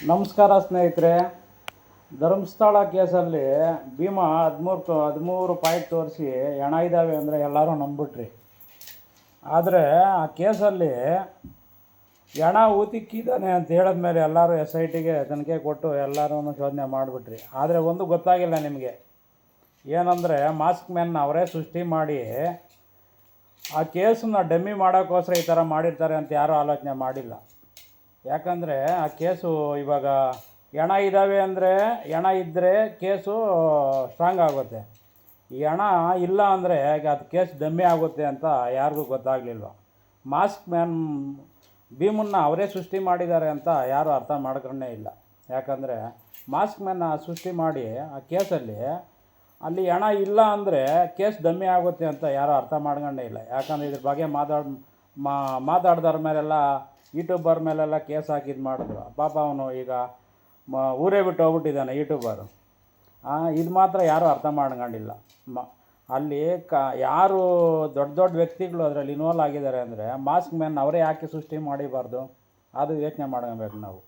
ನಮಸ್ಕಾರ ಸ್ನೇಹಿತರೆ. ಧರ್ಮಸ್ಥಳ ಕೇಸಲ್ಲಿ ಭೀಮಾ 13 ಪಾಯಿಂಟ್ ತೋರಿಸಿ ಹೆಣ ಇದ್ದಾವೆ ಅಂದರೆ ಎಲ್ಲರೂ ನಂಬಿಬಿಟ್ರಿ. ಆದರೆ ಆ ಕೇಸಲ್ಲಿ ಹೆಣ ಊತಿಕ್ಕಿದ್ದಾನೆ ಅಂತ ಹೇಳಿದ್ಮೇಲೆ ಎಲ್ಲರೂ SITಗೆ ತನಿಖೆ ಕೊಟ್ಟು ಎಲ್ಲರೂ ಶೋಧನೆ ಮಾಡಿಬಿಟ್ರಿ. ಆದರೆ ಒಂದು ಗೊತ್ತಾಗಿಲ್ಲ ನಿಮಗೆ, ಏನಂದರೆ ಮಾಸ್ಕ್ ಮ್ಯಾನ್ನ ಅವರೇ ಸೃಷ್ಟಿ ಮಾಡಿ ಆ ಕೇಸನ್ನ ಡಮ್ಮಿ ಮಾಡೋಕ್ಕೋಸ್ಕರ ಈ ಥರ ಮಾಡಿರ್ತಾರೆ ಅಂತ ಯಾರೂ ಆಲೋಚನೆ ಮಾಡಿಲ್ಲ. ಯಾಕಂದರೆ ಆ ಕೇಸು ಇವಾಗ ಹೆಣ ಇದ್ದಾವೆ ಅಂದರೆ ಹೆಣ ಇದ್ದರೆ ಕೇಸು ಸ್ಟ್ರಾಂಗ್ ಆಗುತ್ತೆ. ಈ ಹೆಣ ಇಲ್ಲ ಅಂದರೆ ಅದು ಕೇಸ್ ಡಮ್ಮಿ ಆಗುತ್ತೆ ಅಂತ ಯಾರಿಗೂ ಗೊತ್ತಾಗಲಿಲ್ವ. ಮಾಸ್ಕ್ ಮ್ಯಾನ್ ಭೀಮನ್ನ ಅವರೇ ಸೃಷ್ಟಿ ಮಾಡಿದ್ದಾರೆ ಅಂತ ಯಾರೂ ಅರ್ಥ ಮಾಡ್ಕೊಂಡೇ ಇಲ್ಲ. ಯಾಕಂದರೆ ಮಾಸ್ಕ್ ಮ್ಯಾನ್ನ ಸೃಷ್ಟಿ ಮಾಡಿ ಆ ಕೇಸಲ್ಲಿ ಅಲ್ಲಿ ಹೆಣ ಇಲ್ಲ ಅಂದರೆ ಕೇಸ್ ಡಮ್ಮಿ ಆಗುತ್ತೆ ಅಂತ ಯಾರೂ ಅರ್ಥ ಮಾಡ್ಕೊಂಡೇ ಇಲ್ಲ. ಯಾಕಂದರೆ ಇದ್ರ ಬಗ್ಗೆ ಮಾತಾಡ್ದವ್ರ ಮೇಲೆಲ್ಲ ಯೂಟ್ಯೂಬರ್ ಮೇಲೆಲ್ಲ ಕೇಸ್ ಹಾಕಿದ್ದು ಮಾಡಿದ್ರು. ಪಾಪ ಅವನು ಈಗ ಊರೇ ಬಿಟ್ಟು ಹೋಗ್ಬಿಟ್ಟಿದ್ದಾನೆ ಯೂಟ್ಯೂಬರು. ಇದು ಮಾತ್ರ ಯಾರೂ ಅರ್ಥ ಮಾಡ್ಕೊಂಡಿಲ್ಲ. ಅಲ್ಲಿ ಯಾರು ದೊಡ್ಡ ದೊಡ್ಡ ವ್ಯಕ್ತಿಗಳು ಅದರಲ್ಲಿ ಇನ್ವಾಲ್ವ್ ಆಗಿದ್ದಾರೆ ಅಂದರೆ ಮಾಸ್ಕ್ ಮ್ಯಾನ್ ಅವರೇ ಯಾಕೆ ಸೃಷ್ಟಿ ಮಾಡಿಬಾರ್ದು, ಅದು ಯೋಚನೆ ಮಾಡ್ಕೊಬೇಕು ನಾವು.